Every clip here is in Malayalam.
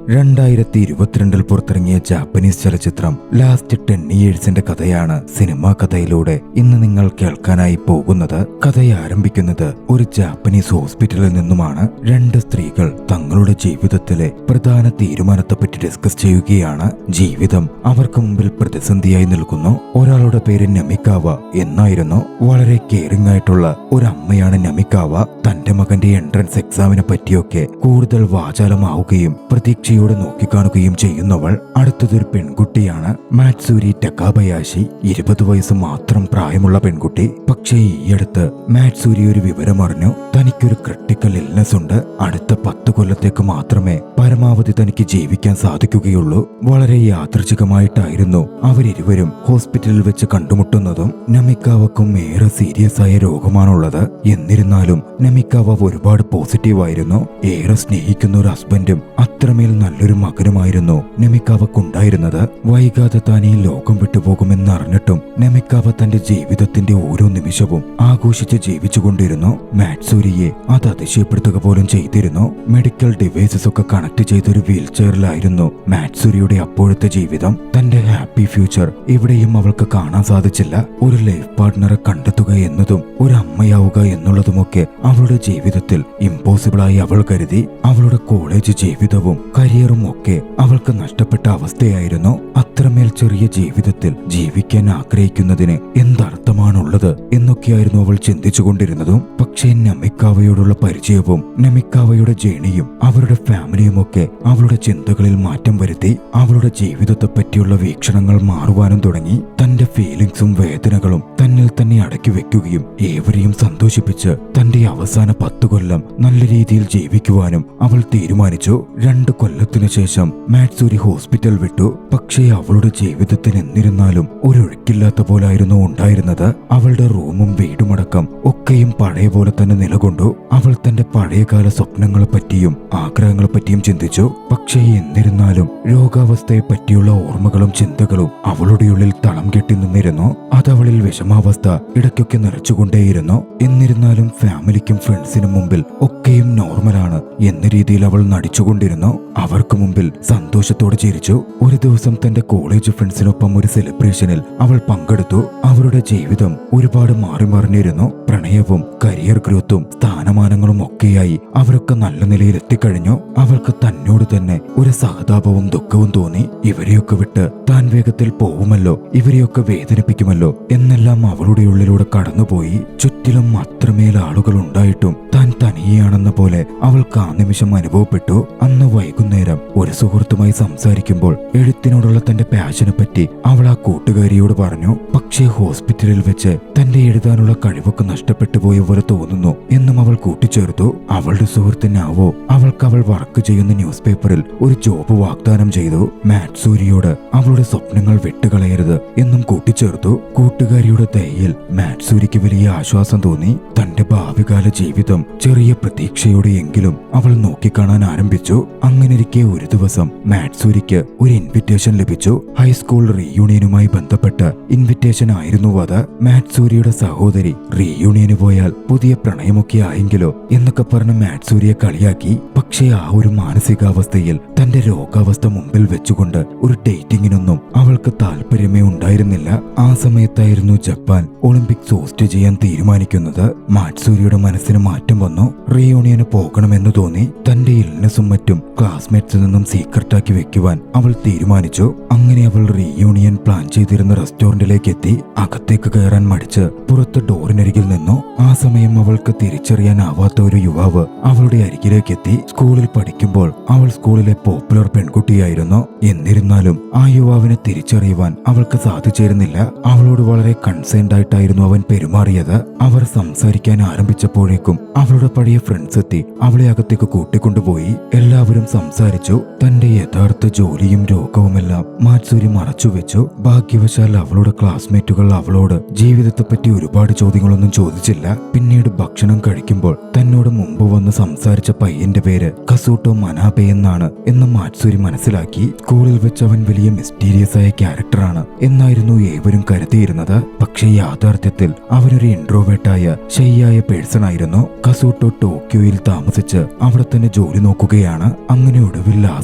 2022 പുറത്തിറങ്ങിയ ജാപ്പനീസ് ചലച്ചിത്രം ലാസ്റ്റ് 10 ഇയേഴ്സിന്റെ കഥയാണ് സിനിമാ കഥയിലൂടെ ഇന്ന് നിങ്ങൾ കേൾക്കാനായി പോകുന്നത്. കഥ ആരംഭിക്കുന്നത് ഒരു ജാപ്പനീസ് ഹോസ്പിറ്റലിൽ നിന്നുമാണ്. രണ്ട് സ്ത്രീകൾ തങ്ങളുടെ ജീവിതത്തിലെ പ്രധാന തീരുമാനത്തെപ്പറ്റി ഡിസ്കസ് ചെയ്യുകയാണ്. ജീവിതം അവർക്ക് മുമ്പിൽ പ്രതിസന്ധിയായി നിൽക്കുന്നു. ഒരാളുടെ പേര് നമിക്കാവ എന്നായിരുന്നു. വളരെ കെയറിംഗ് ആയിട്ടുള്ള ഒരു അമ്മയാണ് നമിക്കാവ. തന്റെ മകന്റെ എൻട്രൻസ് എക്സാമിനെ പറ്റിയൊക്കെ കൂടുതൽ വാചാലമാവുകയും പ്രതീക്ഷയോടെ നോക്കിക്കാണുകയും ചെയ്യുന്നവൾ. അടുത്തതൊരു പെൺകുട്ടിയാണ്, മാറ്റ്സൂരി ടക്കാബയാശി. 20 വയസ്സ് മാത്രം പ്രായമുള്ള പെൺകുട്ടി. പക്ഷേ ഈയടുത്ത് മാറ്റ്സൂരി ഒരു വിവരം അറിഞ്ഞു. തനിക്കൊരു ക്രിട്ടിക്കൽ ഇൽനെസ് ഉണ്ട്. അടുത്ത 10 കൊല്ലത്തേക്ക് മാത്രമേ പരമാവധി തനിക്ക് ജീവിക്കാൻ സാധിക്കുകയുള്ളൂ. വളരെ യാദൃച്ഛികമായിട്ടായിരുന്നു അവരിരുവരും ഹോസ്പിറ്റലിൽ വെച്ച് കണ്ടുമുട്ടുന്നതും. നമിക്കാവക്കും ഏറെ സീരിയസ് ആയ രോഗമാണുള്ളത്. എന്നിരുന്നാലും നമിക്കാവ ഒരുപാട് പോസിറ്റീവായിരുന്നു. ഏറെ സ്നേഹിക്കുന്ന ഒരു ഹസ്ബൻഡും അത്രമേൽ നല്ലൊരു മകനുമായിരുന്നു നമിക്കാവക്കുണ്ടായിരുന്നത്. വൈകാതെ താൻ ഈ ലോകം വിട്ടുപോകുമെന്നറിഞ്ഞിട്ടും നമിക്കാവ തന്റെ ജീവിതത്തിന്റെ ഓരോ നിമിഷവും ആഘോഷിച്ച് ജീവിച്ചുകൊണ്ടിരുന്നു. മാറ്റ്സൂരിയെ അത് അതിശയപ്പെടുത്തുക പോലും ചെയ്തിരുന്നു. മെഡിക്കൽ ഡിവൈസസ് ഒക്കെ കണക്ട് ചെയ്തൊരു വീൽ ചെയറിലായിരുന്നു മാറ്റ്സൂരിയുടെ അപ്പോഴത്തെ ജീവിതം. തന്റെ ഹാപ്പി ഫ്യൂച്ചർ എവിടെയും അവൾക്ക് കാണാൻ സാധിച്ചില്ല. ഒരു ലൈഫ് പാർട്ട്ണറെ കണ്ടെത്തുക എന്നതും ഒരു അമ്മയാവുക എന്നുള്ളതുമൊക്കെ അവളുടെ ജീവിതത്തിൽ ഇമ്പോസിബിളായി അവൾ കരുതി. അവളുടെ കോളേജ് ജീവിതവും കരിയറും ഒക്കെ അവൾക്ക് നഷ്ടപ്പെട്ട അവസ്ഥയായിരുന്നു. അത്രമേൽ ചെറിയ ജീവിതത്തിൽ ജീവിക്കാൻ ആഗ്രഹിക്കുന്നതിന് എന്തർത്ഥമാണുള്ളത് എന്നൊക്കെയായിരുന്നു അവൾ ചിന്തിച്ചുകൊണ്ടിരുന്നതും. പക്ഷേ നമിക്കാവയോടുള്ള പരിചയവും നമിക്കാവയുടെ ജേണിയും അവരുടെ ഫാമിലിയുമൊക്കെ അവളുടെ ചിന്തകളിൽ മാറ്റം വരുത്തി. അവളുടെ ജീവിതത്തെ പറ്റിയുള്ള വീക്ഷണങ്ങൾ മാറുവാനും തുടങ്ങി. തന്റെ ഫീലിംഗ്സും വേദനകളും തന്നിൽ തന്നെ അടക്കി വെക്കുകയും ഏവരെയും സന്തോഷിപ്പിച്ച് തന്റെ അവസാന 10 കൊല്ലം നല്ല രീതിയിൽ ജീവിക്കുവാനും അവൾ തീരുമാനിച്ചു. 2 കൊല്ലത്തിനു ശേഷം മാറ്റ്സൂരി ഹോസ്പിറ്റൽ വിട്ടു. പക്ഷേ അവളുടെ ജീവിതത്തിൽ എന്നിരുന്നാലും ഒരൊഴുക്കില്ലാത്ത പോലായിരുന്നു ഉണ്ടായിരുന്നത്. അവളുടെ റൂമും വീടുമടക്കം ഒക്കെയും പഴയ പോലെ തന്നെ നിലകൊണ്ടു. അവൾ തന്റെ പഴയകാല സ്വപ്നങ്ങളെ പറ്റിയും ആഗ്രഹങ്ങളെ പറ്റിയും ചിന്തിച്ചു. പക്ഷേ എന്നിരുന്നാലും രോഗാവസ്ഥയെ പറ്റിയുള്ള ഓർമ്മകളും ചിന്തകളും അവളുടെ ഉള്ളിൽ തളം കെട്ടി നിന്നിരുന്നു. അതവളിൽ വിഷമാവസ്ഥ ഇടയ്ക്കൊക്കെ നിറച്ചുകൊണ്ടേയിരുന്നു. എന്നിരുന്നാലും ഫാമിലിക്കും ഫ്രണ്ട്സിനും മുമ്പിൽ ഒക്കെയും നോർമലാണ് എന്ന രീതിയിൽ അവൾ നടിച്ചുകൊണ്ടിരുന്നു. അവർക്ക് മുമ്പിൽ സന്തോഷത്തോടെ ചിരിച്ചു. ഒരു ദിവസം തന്റെ കോളേജ് ഫ്രണ്ട്സിനൊപ്പം ഒരു സെലിബ്രേഷനിൽ അവൾ പങ്കെടുത്തു. അവരുടെ ജീവിതം ഒരുപാട് മാറി മറിഞ്ഞിരുന്നു. പ്രണയവും കരിയർ ഗ്രോത്തും സ്ഥാനമാനങ്ങളും ഒക്കെയായി അവരൊക്കെ നല്ല നിലയിൽ എത്തിക്കഴിഞ്ഞു. അവൾക്ക് തന്നോട് തന്നെ ഒരു സഹതാപവും ദുഃഖവും തോന്നി. ഇവരെയൊക്കെ വിട്ട് താൻ വേഗത്തിൽ പോവുമല്ലോ, ഇവരെയൊക്കെ വേദനിപ്പിക്കുമല്ലോ എന്നെല്ലാം അവളുടെ ഉള്ളിലൂടെ കടന്നുപോയി. ചുറ്റിലും അത്രമേൽ ആളുകൾ ഉണ്ടായിട്ടും താൻ തനിയെയാണെന്ന പോലെ അവൾക്ക് ആ നിമിഷം അനുഭവപ്പെട്ടു. അന്ന് വൈകുന്നേരം ഒരു സുഹൃത്തുമായി സംസാരിക്കുമ്പോൾ എഴുത്തിനോടുള്ള തന്റെ പാഷനെ പറ്റി അവൾ ആ കൂട്ടുകാരിയോട് പറഞ്ഞു. പക്ഷേ ഹോസ്പിറ്റലിൽ വെച്ച് തന്റെ എഴുതാനുള്ള കഴിവൊക്കെ നഷ്ടപ്പെട്ടു പോയ പോലെ തോന്നുന്നു എന്നും അവൾ കൂട്ടിച്ചേർത്തു. അവളുടെ സുഹൃത്തിനാവോ അവൾക്ക് അവൾ വർക്ക് ചെയ്യുന്ന ന്യൂസ് പേപ്പറിൽ ഒരു ജോബ് വാഗ്ദാനം ചെയ്തു. മാറ്റ്സൂരിയോട് അവളുടെ സ്വപ്നങ്ങൾ വിട്ടുകളയരുത് എന്നും കൂട്ടിച്ചേർത്തു. കൂട്ടുകാരിയുടെ ദയയിൽ മാറ്റ്സൂരിക്ക് വലിയ ആശ്വാസം തോന്നി. തന്റെ ഭാവികാല ജീവിതം ചെറിയ പ്രതീക്ഷയോടെയെങ്കിലും അവൾ നോക്കിക്കാണാൻ ആരംഭിച്ചു. അങ്ങനെയിരിക്കെ ഒരു ദിവസം മാറ്റ്സൂരിക്ക് ഒരു ഇൻവിറ്റേഷൻ ലഭിച്ചു. ഹൈസ്കൂൾ റീയൂണിയനുമായി ബന്ധപ്പെട്ട ഇൻവിറ്റേഷൻ ആയിരുന്നു അത്. മാറ്റ്സൂരിയുടെ സഹോദരി റീയൂണിയന് പോയാൽ പുതിയ പ്രണയമൊക്കെ ആയെങ്കിലോ എന്നൊക്കെ പറഞ്ഞ് മാറ്റ്സൂരിയെ കളിയാക്കി. പക്ഷേ ആ ഒരു മാനസികാവസ്ഥയിൽ തന്റെ രോഗാവസ്ഥ മുമ്പിൽ വെച്ചുകൊണ്ട് ഒരു ഡേറ്റിങ്ങിനൊന്നും അവൾക്ക് താല്പര്യമേ ഉണ്ടായിരുന്നില്ല. ആ സമയത്തായിരുന്നു ജപ്പാൻ ഒളിമ്പിക്സ് ഹോസ്റ്റ് ചെയ്യാൻ തീരുമാനിക്കുന്നത്. മാറ്റ്സൂരിയുടെ മനസ്സിന് മാറ്റം വന്നു. റീയൂണിയന് പോകണമെന്ന് തോന്നി. തന്റെ ഇൽനെസ്സും മറ്റും ക്ലാസ്മേറ്റ്സിൽ നിന്നും സീക്രട്ടാക്കി വെക്കുവാൻ അവൾ തീരുമാനിച്ചു. അങ്ങനെ അവൾ റീയൂണിയൻ പ്ലാൻ ചെയ്തിരുന്ന റെസ്റ്റോറന്റിലേക്ക് എത്തി. അകത്തേക്ക് കയറാൻ മടിച്ച് പുറത്ത് ഡോറിനരികിൽ നിന്നു. ആ സമയം അവൾക്ക് തിരിച്ചറിയാനാവാത്ത ഒരു യുവാവ് അവളുടെ അരികിലേക്ക് എത്തി. സ്കൂളിൽ പഠിക്കുമ്പോൾ അവൾ സ്കൂളിലെ പോപ്പുലർ പെൺകുട്ടിയായിരുന്നു. എന്നിരുന്നാലും ആ യുവാവിനെ തിരിച്ചറിയുവാൻ അവൾക്ക് സാധിച്ചിരുന്നില്ല. അവളോട് വളരെ കൺസേൺഡ് ആയിട്ടായിരുന്നു അവൻ പെരുമാറിയത്. അവർ സംസാരിക്കാൻ ആരംഭിച്ചപ്പോഴേക്കും അവളുടെ പഴയ ഫ്രണ്ട്സ് എത്തി അവളെ അകത്തേക്ക് കൂട്ടിക്കൊണ്ടുപോയി. എല്ലാവരും സംസാരിച്ചു. തന്റെ യഥാർത്ഥ ജോലിയും രോഗവുമെല്ലാം മാറ്റ്സൂരി മറച്ചുവെച്ചു. ഭാഗ്യവശാൽ അവളുടെ ക്ലാസ്മേറ്റുകൾ അവളോട് ജീവിതത്തെപ്പറ്റി ഒരുപാട് ചോദ്യങ്ങളൊന്നും ചോദിച്ചില്ല. പിന്നീട് ഭക്ഷണം കഴിക്കുമ്പോൾ തന്നോട് മുമ്പ് വന്ന് സംസാരിച്ച പയ്യന്റെ പേര് കസൂട്ടോ മനാബെ എന്നാണ് എന്ന് മാറ്റ്സൂരി മനസ്സിലാക്കി. സ്കൂളിൽ വെച്ച് അവൻ വലിയ മിസ്റ്റീരിയസ് ആയ ക്യാരക്ടറാണ് എന്നായിരുന്നു ഏവരും കരുതിയിരുന്നത്. പക്ഷേ യാഥാർത്ഥ്യത്തിൽ അവനൊരു ഇൻട്രോവേർട്ടായ ഷൈയായ പേഴ്സൺ ആയിരുന്നു. കസൂട്ടോ ടോക്കിയോയിൽ താമസിച്ച് അവിടെ തന്നെ ജോലി നോക്കുകയാണ്. അങ്ങനെ ഒടുവിൽ ആ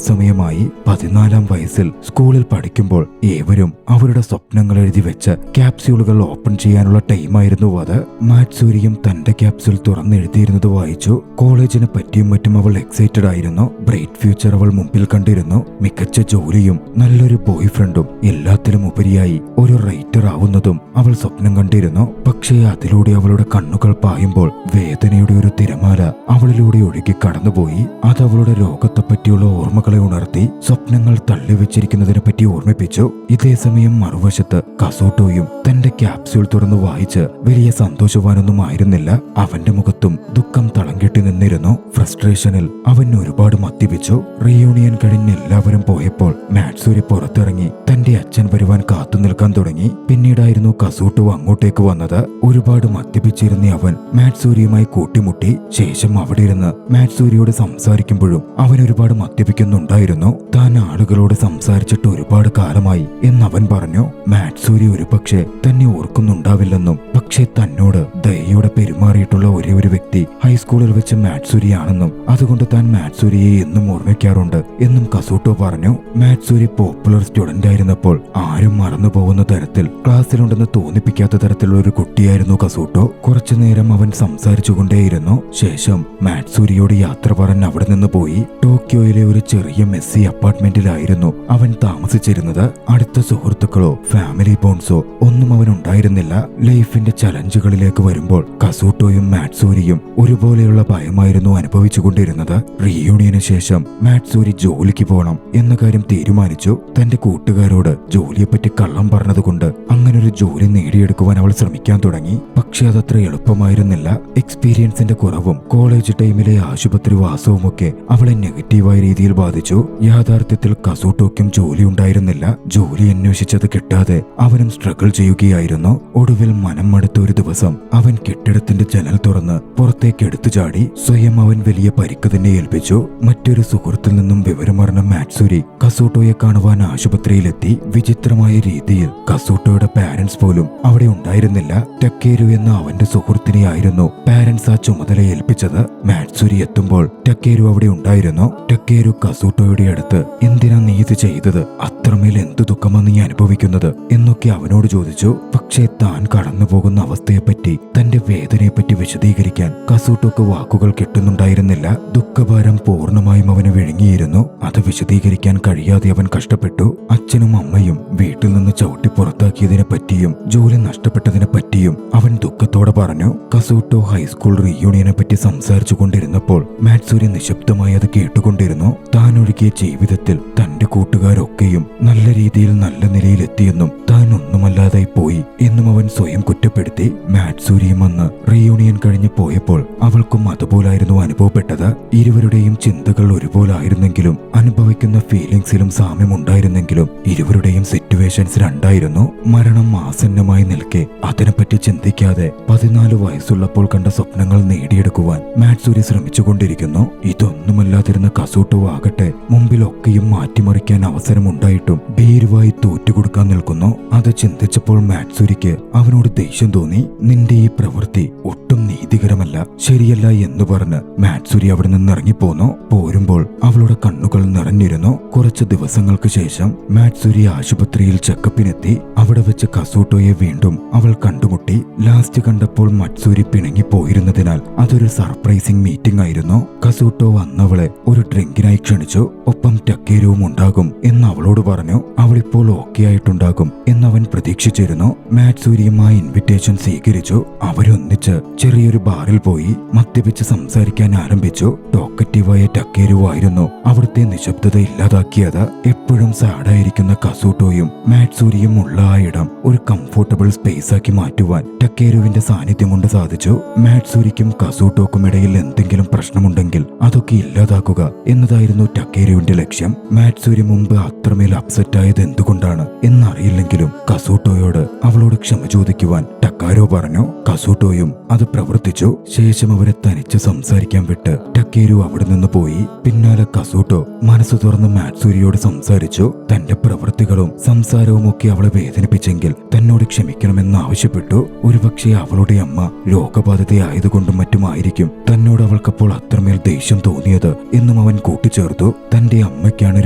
സമയമായി 14-ാം വയസ്സിൽ സ്കൂളിൽ പഠിക്കുമ്പോൾ ഏവരും അവരുടെ സ്വപ്നങ്ങൾ എഴുതി വെച്ച് ക്യാപ്സ്യൂളുകൾ ഓപ്പൺ ചെയ്യാനുള്ള ടൈമായിരുന്നു അത്. മാറ്റ്സൂരിയും തന്റെ ക്യാപ്സ്യൂൾ തുറന്നെഴുതിയിരുന്നത് വായിച്ചു. കോളേജിനെ പറ്റിയും മറ്റും അവൾ എക്സൈറ്റഡ് ആയിരുന്നു. ബ്രൈറ്റ് ഫ്യൂച്ചർ അവൾ മുമ്പിൽ കണ്ടിരുന്നു. മികച്ച ജോലിയും നല്ലൊരു ബോയ് ഫ്രണ്ടും എല്ലാത്തിലും ഉപരിയായി ഒരു റൈറ്റർ ആവുന്നതും അവൾ സ്വപ്നം കണ്ടിരുന്നു. പക്ഷേ അതിലൂടെ അവളുടെ കണ്ണുകൾ പായുമ്പോൾ വേദനയുടെ ഒരു തിരമാല അവളിലൂടെ ഒഴുകി കടന്നുപോയി. അത് അവളുടെ രോഗത്തെ പറ്റിയുള്ള ഓർമ്മകളെ ഉണർത്തി, സ്വപ്നങ്ങൾ തള്ളിവെച്ചിരിക്കുന്നതിനെ പറ്റി ഓർമ്മിപ്പിച്ചു. ഇതേ സമയം മറുവശത്ത് കസൂട്ടോയും തന്റെ ക്യാപ്സ്യൂൾ തുറന്നു വായിച്ച് വലിയ സന്തോഷവാനൊന്നും ആയിരുന്നില്ല. അവന്റെ മുഖത്തും ദുഃഖം തളം കെട്ടി നിന്നിരുന്നു. ഫ്രസ്ട്രേഷനിൽ അവൻ ഒരുപാട് മദ്യപിച്ചു. റീയൂണിയൻ കഴിഞ്ഞ് എല്ലാവരും പോയപ്പോൾ മാറ്റ്സൂരി പുറത്തിറങ്ങി തന്റെ അച്ഛൻ വരുവാൻ കാത്തു നിൽക്കാൻ തുടങ്ങി. പിന്നീടായിരുന്നു കസൂട്ടോ അങ്ങോട്ടേക്ക് വന്നത്. ഒരുപാട് മദ്യപിച്ചിരുന്ന അവൻ മാറ്റ്സൂരിയുമായി കൂട്ടിമുട്ടി. ശേഷം അവിടെ ഇരുന്ന് മാറ്റ്സൂരിയോട് സംസാരിക്കുമ്പോഴും അവൻ ഒരുപാട് മദ്യപിക്കുന്നുണ്ടായിരുന്നു. താൻ ആളുകളോട് സംസാരിച്ചിട്ട് ഒരുപാട് കാലമായി എന്നവൻ പറഞ്ഞു. മാറ്റ്സൂരി ഒരുപക്ഷെ തന്നെ ഓർക്കുന്നുണ്ടാവില്ലെന്നും പക്ഷേ തന്നോട് ദയോടെ പെരുമാറിയിട്ടുള്ള ഒരേ ഒരു വ്യക്തി ഹൈസ്കൂളിൽ വെച്ച് മാറ്റ്സൂരിയാണെന്നും അതുകൊണ്ട് താൻ മാറ്റ്സൂരിയെ എന്നും ഓർമ്മിക്കാറുണ്ട് എന്നും കസൂട്ടോ പറഞ്ഞു. മാറ്റ്സൂരി പോപ്പുലർ സ്റ്റുഡന്റ് ആയിരുന്നപ്പോൾ ആരും മറന്നുപോകുന്ന തരത്തിൽ ക്ലാസ്സിലുണ്ടെന്ന് തോന്നിപ്പിക്കാത്ത തരത്തിലുള്ള ഒരു കുട്ടിയായിരുന്നു കസൂട്ടോ. കുറച്ചുനേരം അവൻ സംസാരിച്ചുകൊണ്ടേയിരുന്നു. ശേഷം മാറ്റ്സൂരിയോട് യാത്ര പറഞ്ഞ് അവിടെ നിന്ന് പോയി. ടോക്കിയോയിലെ ഒരു ചെറിയ മെസ്സി അപ്പാർട്ട്മെന്റിലായിരുന്നു അവൻ താമസിച്ചിരുന്നത്. അടുത്ത സുഹൃത്തുക്കളോ ഫാമിലി ബോൺസോ ഒന്നും അവനുണ്ടായിരുന്നില്ല. ലൈഫിന്റെ ചലഞ്ചുകളിലേക്ക് വരുമ്പോൾ കസൂട്ടോയും മാറ്റ്സൂരിയും ഒരുപോലെയുള്ള ഭയമായിരുന്നു അനുഭവിച്ചുകൊണ്ടിരുന്നത്. റീയൂണിയന് ശേഷം മാറ്റ്സൂരി ജോലിക്ക് പോകണം എന്ന കാര്യം തീരുമാനിച്ചു. തന്റെ കൂട്ടുകാരോട് ജോലിയെപ്പറ്റി കള്ളം പറഞ്ഞതുകൊണ്ട് അങ്ങനൊരു ജോലി നേടിയെടുക്കുവാൻ അവൾ ശ്രമിക്കാൻ തുടങ്ങി. പക്ഷെ അതത്ര എളുപ്പമായിരുന്നില്ല. എക്സ്പീരിയൻസിന്റെ കുറവും കോളേജ് ടൈമിലെ ആശുപത്രി വാസവുമൊക്കെ അവളെ നെഗറ്റീവായ രീതിയിൽ ബാധിച്ചു. യാഥാർത്ഥ്യത്തിൽ കസൂട്ടോയ്ക്കും ജോലി ഉണ്ടായിരുന്നില്ല. ജോലി അന്വേഷിച്ചത് കിട്ടാതെ അവനും സ്ട്രഗിൾ ചെയ്യുകയായിരുന്നു. ഒടുവിൽ മനം മടുത്ത ഒരു ദിവസം അവൻ കെട്ടിടത്തിന്റെ ജനൽ തുറന്ന് പുറത്തേക്ക് എടുത്തു ചാടി. സ്വയം അവൻ വലിയ പരിക്ക് തന്നെ ഏൽപ്പിച്ചു. മറ്റൊരു സുഹൃത്തിൽ നിന്നും വിവരമറിഞ്ഞ മാറ്റ്സൂരി കസൂട്ടോയെ കാണുവാൻ ആശുപത്രിയിലെത്തി. വിചിത്രമായ രീതിയിൽ കസൂട്ടോയുടെ പാരന്റ്സ് പോലും അവിടെ ഉണ്ടായിരുന്നില്ല. ടക്കേരു എന്ന അവന്റെ സുഹൃത്തിനെയായിരുന്നു പാരന്റ്സ് ആ ചുമതല ഏൽപ്പിച്ചത്. മാറ്റ്സൂരി എത്തുമ്പോൾ ടക്കേരു അവിടെ ഉണ്ടായിരുന്നു. ടക്കേരു കസൂട്ടോയുടെ അടുത്ത് എന്തിനാ നീ ഇത് ചെയ്തത്, അത്രമേൽ എന്തു ദുഃഖമാണ് നീ അനുഭവിക്കുന്നത് എന്നൊക്കെ അവനോട് ചോദിച്ചു. പക്ഷേ താൻ കടന്നു പോകുന്ന അവസ്ഥയെപ്പറ്റി തന്റെ വേദനയെപ്പറ്റി വിശദീകരിക്കാൻ കസൂട്ടോക്ക് വാക്കുകൾ കിട്ടുന്നുണ്ടായിരുന്നില്ല. ദുഃഖഭാരം പൂർണ്ണമായും അവന് വിഴുങ്ങിയിരുന്നു. അത് വിശദീകരിക്കാൻ കഴിയാതെ അവൻ കഷ്ടപ്പെട്ടു. അച്ഛനും അമ്മയും വീട്ടിൽ നിന്ന് ചവിട്ടി പുറത്താക്കിയതിനെ പറ്റിയും ജോലി നഷ്ടപ്പെട്ടതിനെ പറ്റിയും അവൻ ദുഃഖത്തോടെ പറഞ്ഞു. കസൂട്ടോ ഹൈസ്കൂൾ റീയൂണിയനെ പറ്റി സംസാരിച്ചു കൊണ്ടിരുന്നപ്പോൾ മാറ്റ്സൂരി നിശബ്ദമായി അത് കേട്ടുകൊണ്ടിരുന്നു. താൻ ഒഴുകിയ ജീവിതത്തിൽ തന്റെ കൂട്ടുകാരൊക്കെയും നല്ല രീതിയിൽ നല്ല നിലയിലെത്തിയെന്നും താൻ ഒന്നുമല്ലാതായി പോയി എന്നും അവൻ സ്വയം കുറ്റപ്പെടുത്തി. മാറ്റ്സൂരിയും അന്ന് റീയൂണിയൻ കഴിഞ്ഞ് പോയപ്പോൾ അവൾക്കും അതുപോലായിരുന്നു അനുഭവപ്പെട്ടത്. ഇരുവരുടെയും ചിന്തകൾ ഒരുപോലായിരുന്നെങ്കിലും അനുഭവിക്കുന്ന ഫീലിംഗ്സിലും സാമ്യമുണ്ടായിരുന്നെങ്കിലും ഇരുവരുടെയും സിറ്റുവേഷൻസ് രണ്ടായിരുന്നു. മരണം ആസന്നമായി നിൽക്കെ അതിനെപ്പറ്റി ചിന്തിക്കാതെ 14 വയസ്സുള്ളപ്പോൾ കണ്ട സ്വപ്നങ്ങൾ നേടിയെടുക്കുവാൻ മാറ്റ്സൂരി ശ്രമിച്ചുകൊണ്ടിരിക്കുന്നു. ഇതൊന്നുമല്ലാതിരുന്ന കസൂട്ടോ ആകട്ടെ മുമ്പിലൊക്കെയും മാറ്റിമറിക്കാൻ അവസരമുണ്ടായിട്ടും ഭീരുവായി തോറ്റുകൊടുക്കാൻ നിൽക്കുന്നു. അത് ചിന്തിച്ചപ്പോൾ മാറ്റ്സൂരിക്ക് അവനോട് ദേഷ്യം തോന്നി. നിന്റെ ഈ പ്രവൃത്തി ഒട്ടും നീതികരമല്ല, ശരിയല്ല എന്ന് പറഞ്ഞ് മാറ്റ്സൂരി അവിടെ നിന്ന് ഇറങ്ങിപ്പോന്നു. പോരുമ്പോൾ അവളുടെ കണ്ണുകൾ നിറഞ്ഞിരുന്നു. കുറച്ച് ദിവസങ്ങൾക്ക് ശേഷം മാറ്റ്സൂരി ആശുപത്രിയിൽ ചെക്കപ്പിനെത്തി. അവിടെ വെച്ച് കസൂട്ടോയെ വീണ്ടും അവൾ കണ്ടുമുട്ടി. ലാസ്റ്റ് കണ്ടപ്പോൾ മാറ്റ്സൂരി പിണങ്ങിപ്പോയിരുന്നതിനാൽ അതൊരു സർപ്രൈസിംഗ് മീറ്റിംഗ് ആയിരുന്നു. കസൂട്ടോ അന്നവളെ ഒരു ഡ്രിങ്കിനായി ക്ഷണിച്ചു. ഒപ്പം ടക്കേരുവും ഉണ്ടാകും എന്ന് അവളോട് പറഞ്ഞു. അവളിപ്പോൾ ഓക്കെ ആയിട്ടുണ്ടാകും എന്നവൻ പ്രതീക്ഷിച്ചിരുന്നു. മാറ്റ്സൂരിയും ആ ഇൻവിറ്റേഷൻ സ്വീകരിച്ചു. അവരൊന്നിച്ച് ചെറിയൊരു ബാറിൽ പോയി മദ്യപിച്ച് സംസാരിക്കാൻ ആരംഭിച്ചു. ടോക്കറ്റീവായ ടക്കേരുവായിരുന്നു അവിടുത്തെ നിശബ്ദത ഇല്ലാതാക്കിയത്. എപ്പോഴും സാഡായിരിക്കുന്ന കസൂട്ടോയും മാറ്റ്സൂരിയും ഉള്ള ആ ഇടം ഒരു കംഫോർട്ടബിൾ സ്പേസ് ആക്കി മാറ്റുവാൻ ടക്കേരുവിന്റെ സാന്നിധ്യം കൊണ്ട് സാധിച്ചു. മാറ്റ്സൂരിക്കും കസൂട്ടോക്കും ഇടയിൽ എന്തെങ്കിലും പ്രശ്നമുണ്ടെങ്കിൽ അതൊക്കെ ഇല്ലാതാക്കുക എന്നതായിരുന്നു ടക്കേരുവിന്റെ ലക്ഷ്യം. മാറ്റ്സൂരി മുമ്പ് അത്രമേൽ അപ്സെറ്റ് ആയത് എന്തുകൊണ്ടാണ് എന്നറിയില്ലെങ്കിലും കസൂട്ടോയോട് അവളോട് ക്ഷമ ചോദിക്കുവാൻ ടക്കാരോ പറഞ്ഞു. കസൂട്ടോയും അത് പ്രവർത്തിച്ചു. ശേഷം അവരെ തനിച്ച് സംസാരിക്കാൻ വിട്ട് ടക്കേരു അവിടെ നിന്ന് പോയി. പിന്നാലെ കസൂട്ടോ മനസ്സ് തുറന്ന് മാറ്റ്സൂരിയോട് സംസാരിച്ചു. തന്റെ പ്രവൃത്തികളും സംസാരവും ഒക്കെ അവളെ വേദനിപ്പിച്ചെങ്കിൽ തന്നോട് ക്ഷമിക്കണമെന്ന് ആവശ്യപ്പെട്ടു. ഒരുപക്ഷെ അവളുടെ അമ്മ രോഗബാധിതയായതുകൊണ്ടും മറ്റുമായിരിക്കും തന്നോട് അവൾക്കപ്പോൾ അത്രമേൽ ദേഷ്യം തോന്നിയത് എന്നും അവൻ കൂട്ടിച്ചേർത്തു. തന്റെ അമ്മയ്ക്കാണ്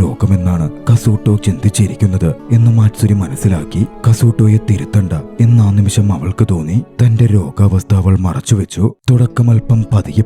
രോഗമെന്നാണ് കസൂട്ടോ ചിന്തിച്ചിരിക്കുന്നത് എന്ന് മാറ്റ്സുരി മനസ്സിലാക്കി. കസൂട്ടോയെ തിരുത്തണ്ട എന്ന് ആ നിമിഷം അവൾക്ക് തോന്നി. തന്റെ രോഗാവസ്ഥ അവൾ മറച്ചുവെച്ചു. തുടക്കം അല്പം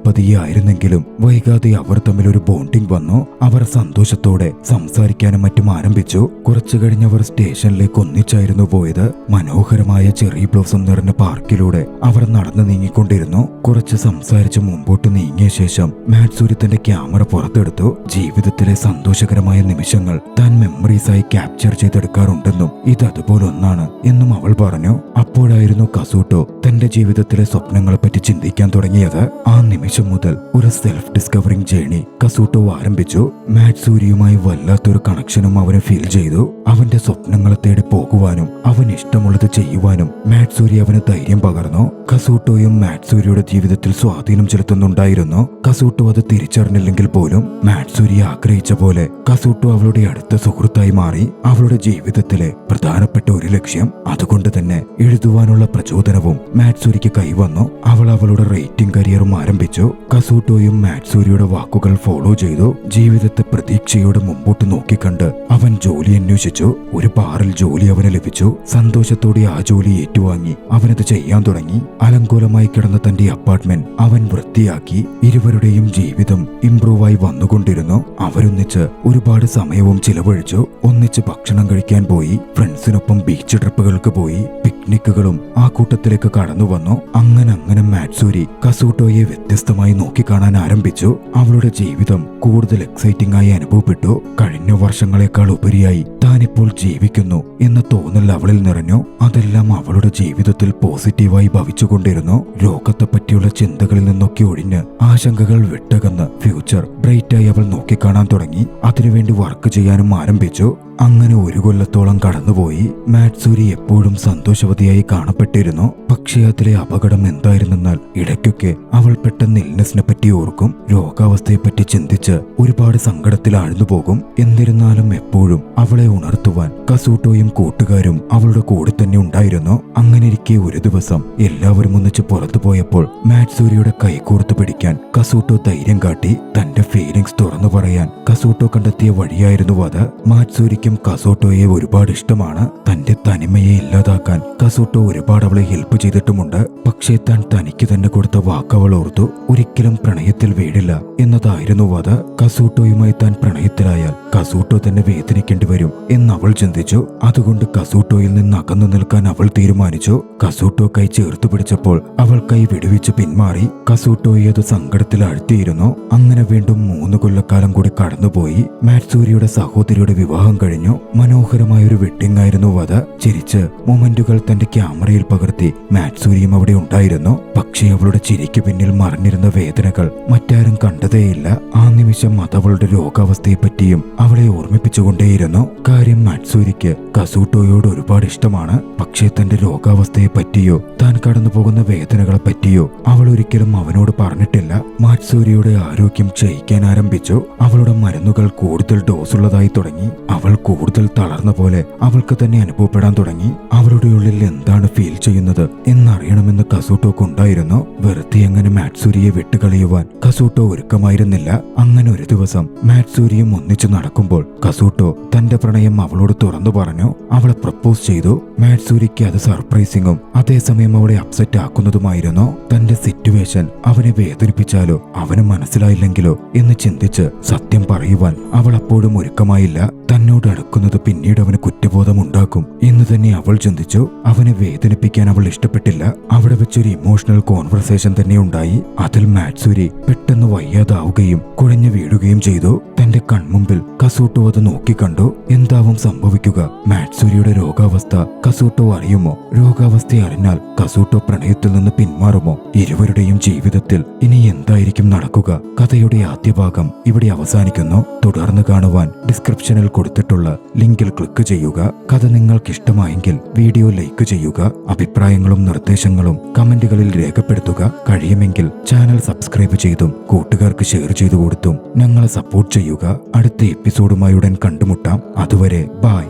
പതിയെ ആയിരുന്നെങ്കിലും വൈകാതെ അവർ തമ്മിൽ ഒരു ബോണ്ടിംഗ് വന്നു. അവർ സന്തോഷത്തോടെ സംസാരിക്കാനും മറ്റും ആരംഭിച്ചു. കുറച്ചു കഴിഞ്ഞവർ സ്റ്റേഷനിലേക്ക് ഒന്നിച്ചായിരുന്നു പോയത്. മനോഹരമായ ചെറി ബ്ലോസം നിറഞ്ഞ പാർക്കിലൂടെ അവർ നടന്നു നീങ്ങിക്കൊണ്ടിരുന്നു. കുറച്ച് സംസാരിച്ച് മുമ്പോട്ട് നീങ്ങിയ ശേഷം മാറ്റ്സൂരി തന്റെ ക്യാമറ പുറത്തെടുത്തു. ജീവിതത്തിലെ സന്തോഷകരമായ നിമിഷങ്ങൾ താൻ മെമ്മറീസായി ക്യാപ്ചർ ചെയ്തെടുക്കാറുണ്ടെന്നും ഇത് അതുപോലൊന്നാണ് എന്നും അവൾ പറഞ്ഞു. അപ്പോഴായിരുന്നു കസൂട്ടോ തന്റെ ജീവിതത്തിലെ സ്വപ്നങ്ങളെ പറ്റി ചിന്തിക്കാൻ തുടങ്ങിയത്. ആ നിമിഷം മുതൽ ഒരു സെൽഫ് ഡിസ്കവറിംഗ് ജേണി കസൂട്ടോ ആരംഭിച്ചു. മാറ്റ്സൂരിയുമായി വല്ലാത്തൊരു കണക്ഷനും അവന് ഫീൽ ചെയ്തു. അവന്റെ സ്വപ്നങ്ങളെ തേടി പോകുവാനും അവൻ ഇഷ്ടമുള്ളത് ചെയ്യുവാനും മാറ്റ്സൂരി അവന് ധൈര്യം പകർന്നു. കസൂട്ടോയും മാറ്റ്സൂരിയുടെ ജീവിതത്തിൽ സ്വാധീനം ചെലുത്തുന്നുണ്ടായിരുന്നു. കസൂട്ടോ അത് തിരിച്ചറിഞ്ഞില്ലെങ്കിൽ പോലും മാറ്റ്സൂരി ആഗ്രഹിച്ച പോലെ കസൂട്ടോ അവളുടെ അടുത്ത സുഹൃത്തായി മാറി. അവളുടെ ജീവിതത്തിലെ പ്രധാനപ്പെട്ട ഒരു ലക്ഷ്യം, അതുകൊണ്ട് തന്നെ എഴുതുവാനുള്ള പ്രചോദനവും മാറ്റ്സൂരിക്ക് കൈവന്നു. അവൾ അവളുടെ റൈറ്റിംഗ് കരിയറും ആരംഭിച്ചു. കസൂട്ടോയും മാറ്റ്സൂരിയുടെ വാക്കുകൾ ഫോളോ ചെയ്തു. ജീവിതത്തെ പ്രതീക്ഷയോടെ മുമ്പോട്ട് നോക്കിക്കണ്ട് അവൻ ജോലി അന്വേഷിച്ചു. ഒരു ബാറിൽ ജോലി അവന് ലഭിച്ചു. സന്തോഷത്തോടെ ആ ജോലി ഏറ്റുവാങ്ങി അവനത് ചെയ്യാൻ തുടങ്ങി. അലങ്കോലമായി കിടന്ന തന്റെ അപ്പാർട്ട്മെന്റ് അവൻ വൃത്തിയാക്കി. ഇരുവരുടെയും ജീവിതം ഇംപ്രൂവായി വന്നുകൊണ്ടിരുന്നു. അവരൊന്നിച്ച് ഒരുപാട് സമയവും ചിലവഴിച്ചു. ഒന്നിച്ച് ഭക്ഷണം കഴിക്കാൻ പോയി. ഫ്രണ്ട്സിനൊപ്പം ബീച്ച് ട്രിപ്പുകൾക്ക് പോയി. പിക്നിക്കുകളും ആ കൂട്ടത്തിലേക്ക് കടന്നു വന്നു. അങ്ങനെ മാറ്റ്സൂരി കസൂട്ടോയെ വ്യത്യസ്തമായി നോക്കിക്കാണാൻ ആരംഭിച്ചു. അവളുടെ ജീവിതം കൂടുതൽ എക്സൈറ്റിംഗ് ആയി അനുഭവപ്പെട്ടു. കഴിഞ്ഞ വർഷങ്ങളെക്കാൾ ഉപരിയായി താനിപ്പോൾ ജീവിക്കുന്നു എന്ന തോന്നൽ അവളിൽ നിറഞ്ഞു. അതെല്ലാം അവളുടെ ജീവിതത്തിൽ പോസിറ്റീവായി ഭവിച്ചുകൊണ്ടിരുന്നു. രോഗത്തെ പറ്റിയുള്ള ചിന്തകളിൽ നിന്നൊക്കെ ഒഴിഞ്ഞ് ആശങ്കകൾ വിട്ടകന്ന് ഫ്യൂച്ചർ ബ്രൈറ്റായി അവൾ നോക്കിക്കാണാൻ തുടങ്ങി. അതിനുവേണ്ടി വർക്ക് ചെയ്യാനും ആരംഭിച്ചു. അങ്ങനെ ഒരു കൊല്ലത്തോളം കടന്നുപോയി. മാറ്റ്സൂരി എപ്പോഴും സന്തോഷവതിയായി കാണപ്പെട്ടിരുന്നു. പക്ഷേ അതിലെ അപകടം എന്തായിരുന്നെന്നാൽ ഇടയ്ക്കൊക്കെ അവൾ പെട്ടെന്ന് ഇൽനെസിനെ പറ്റി ഓർക്കും. രോഗാവസ്ഥയെപ്പറ്റി ചിന്തിച്ച് ഒരുപാട് സങ്കടത്തിൽ ആഴ്ന്നുപോകും. എന്നിരുന്നാലും എപ്പോഴും അവളെ ഉണർത്തുവാൻ കസൂട്ടോയും കൂട്ടുകാരും അവളുടെ കൂടെ തന്നെ ഉണ്ടായിരുന്നു. അങ്ങനെയിരിക്കെ ഒരു ദിവസം എല്ലാവരും ഒന്നിച്ച് പുറത്തു പോയപ്പോൾ മാറ്റ്സൂരിയുടെ കൈകോർത്ത് പിടിക്കാൻ കസൂട്ടോ ധൈര്യം കാട്ടി. തന്റെ ഫീലിംഗ്സ് തുറന്നു പറയാൻ കസൂട്ടോ കണ്ടെത്തിയ വഴിയായിരുന്നു അത്. മാറ്റ്സൂരിക്ക് കസൂട്ടോയെ ഒരുപാട് ഇഷ്ടമാണ്. തന്റെ തനിമയെ ഇല്ലാതാക്കാൻ കസൂട്ടോ ഒരുപാട് അവളെ ഹെൽപ്പ് ചെയ്തിട്ടുമുണ്ട്. പക്ഷേ താൻ തനിക്ക് തന്നെ കൊടുത്ത വാക്കവൾ ഓർത്തു. ഒരിക്കലും പ്രണയത്തിൽ വീടില്ല എന്നതായിരുന്നു അത്. കസൂട്ടോയുമായി താൻ പ്രണയത്തിലായാൽ കസൂട്ടോ തന്നെ വേദനിക്കേണ്ടി വരും എന്ന് അവൾ ചിന്തിച്ചു. അതുകൊണ്ട് കസൂട്ടോയിൽ നിന്ന് അകന്നു നിൽക്കാൻ അവൾ തീരുമാനിച്ചു. കസൂട്ടോ കൈ ചേർത്തു പിടിച്ചപ്പോൾ അവൾ കൈ വിടുവിച്ച് പിന്മാറി. കസൂട്ടോയെ അത് സങ്കടത്തിൽ ആഴ്ത്തിയിരുന്നു. അങ്ങനെ വീണ്ടും 3 കൊല്ലക്കാലം കൂടി കടന്നുപോയി. മാറ്റ്സൂരിയുടെ സഹോദരിയുടെ വിവാഹം കഴിഞ്ഞു. മനോഹരമായൊരു വെഡിങ് ആയിരുന്നു അത്. ചിരിച്ച് മൊമെന്റുകൾ തന്റെ ക്യാമറയിൽ പകർത്തി മാറ്റ്സൂരിയും അവിടെ ഉണ്ടായിരുന്നു. പക്ഷേ അവളുടെ ചിരിക്ക് പിന്നിൽ മറഞ്ഞിരുന്ന വേദനകൾ മറ്റാരും കണ്ടതേയില്ല. ആ നിമിഷം അതവളുടെ രോഗാവസ്ഥയെപ്പറ്റിയും അവളെ ഓർമ്മിപ്പിച്ചുകൊണ്ടേയിരുന്നു. കാര്യം മാറ്റ്സൂരിക്ക് കസൂട്ടോയോട് ഒരുപാട് ഇഷ്ടമാണ്. പക്ഷേ തന്റെ രോഗാവസ്ഥയെ പറ്റിയോ താൻ കടന്നു പോകുന്ന വേദനകളെ പറ്റിയോ അവൾ ഒരിക്കലും അവനോട് പറഞ്ഞിട്ടില്ല. മാറ്റ്സൂരിയുടെ ആരോഗ്യം ക്ഷയിക്കാൻ ആരംഭിച്ചു. അവളുടെ മരുന്നുകൾ കൂടുതൽ ഡോസുള്ളതായി തുടങ്ങി. അവൾ കൂടുതൽ തളർന്ന പോലെ അവൾക്ക് തന്നെ അനുഭവപ്പെടാൻ തുടങ്ങി. അവളുടെ ഉള്ളിൽ എന്താണ് ഫീൽ ചെയ്യുന്നത് എന്നറിയണമെന്ന് കസൂട്ടോക്ക് ഉണ്ടായിരുന്നു. വെറുതെ അങ്ങനെ മാറ്റ്സൂരിയെ വിട്ടുകളയുവാൻ കസൂട്ടോ ഒരുക്കമായിരുന്നില്ല. അങ്ങനെ ഒരു ദിവസം മാറ്റ്സൂരിയും ഒന്നിച്ചു നടക്കുമ്പോൾ കസൂട്ടോ തന്റെ പ്രണയം അവളോട് തുറന്നു പറഞ്ഞു. അവളെ പ്രപ്പോസ് ചെയ്തു. മാറ്റ്സൂരിക്ക് അത് സർപ്രൈസിങ്ങും അതേസമയം അവളെ അപ്സെറ്റ് ആക്കുന്നതുമായിരുന്നു. തന്റെ സിറ്റുവേഷൻ അവനെ വേദനിപ്പിച്ചാലോ അവന് മനസ്സിലായില്ലെങ്കിലോ എന്ന് ചിന്തിച്ച് സത്യം പറയുവാൻ അവൾ അപ്പോഴും ഒരുക്കമായില്ല. തന്നോട് അടുക്കുന്നത് പിന്നീട് അവന് കുറ്റബോധമുണ്ടാക്കും എന്ന് തന്നെ അവൾ ചിന്തിച്ചു. അവനെ വേദനിപ്പിക്കാൻ അവൾ ഇഷ്ടപ്പെട്ടില്ല. അവിടെ വെച്ചൊരു ഇമോഷണൽ കോൺവെർസേഷൻ തന്നെ ഉണ്ടായി. അതിൽ മാറ്റ്സൂരി പെട്ടെന്ന് വയ്യാതാവുകയും കുഴഞ്ഞു വീഴുകയും ചെയ്തു. തന്റെ കൺമുമ്പിൽ കസൂട്ടോ അത് നോക്കിക്കണ്ടു. എന്താവും സംഭവിക്കുക? മാറ്റ്സുരിയുടെ രോഗാവസ്ഥ കസൂട്ടോ അറിയുമോ? രോഗാവസ്ഥ അറിഞ്ഞാൽ കസൂട്ടോ പ്രണയത്തിൽ നിന്ന് പിന്മാറുമോ? ഇരുവരുടെയും ജീവിതത്തിൽ ഇനി എന്തായിരിക്കും നടക്കുക? കഥയുടെ ആദ്യ ഭാഗം ഇവിടെ അവസാനിക്കുന്നു. തുടർന്ന് കാണുവാൻ ഡിസ്ക്രിപ്ഷനിൽ കൊടുത്തിട്ടുള്ള ലിങ്കിൽ ക്ലിക്ക് ചെയ്യുക. കഥ നിങ്ങൾക്ക് ഇഷ്ടമായെങ്കിൽ വീഡിയോ ലൈക്ക് ചെയ്യുക. അഭിപ്രായങ്ങളും നിർദ്ദേശങ്ങളും കമന്റുകളിൽ രേഖപ്പെടുത്തുക. കഴിയുമെങ്കിൽ ചാനൽ സബ്സ്ക്രൈബ് ചെയ്തും കൂട്ടുകാർക്ക് ഷെയർ ചെയ്തു കൊടുത്തും ഞങ്ങളെ സപ്പോർട്ട് ചെയ്യുക. അടുത്ത എപ്പിസോഡുമായി ഉടൻ കണ്ടുമുട്ടാം. അതുവരെ ബൈ.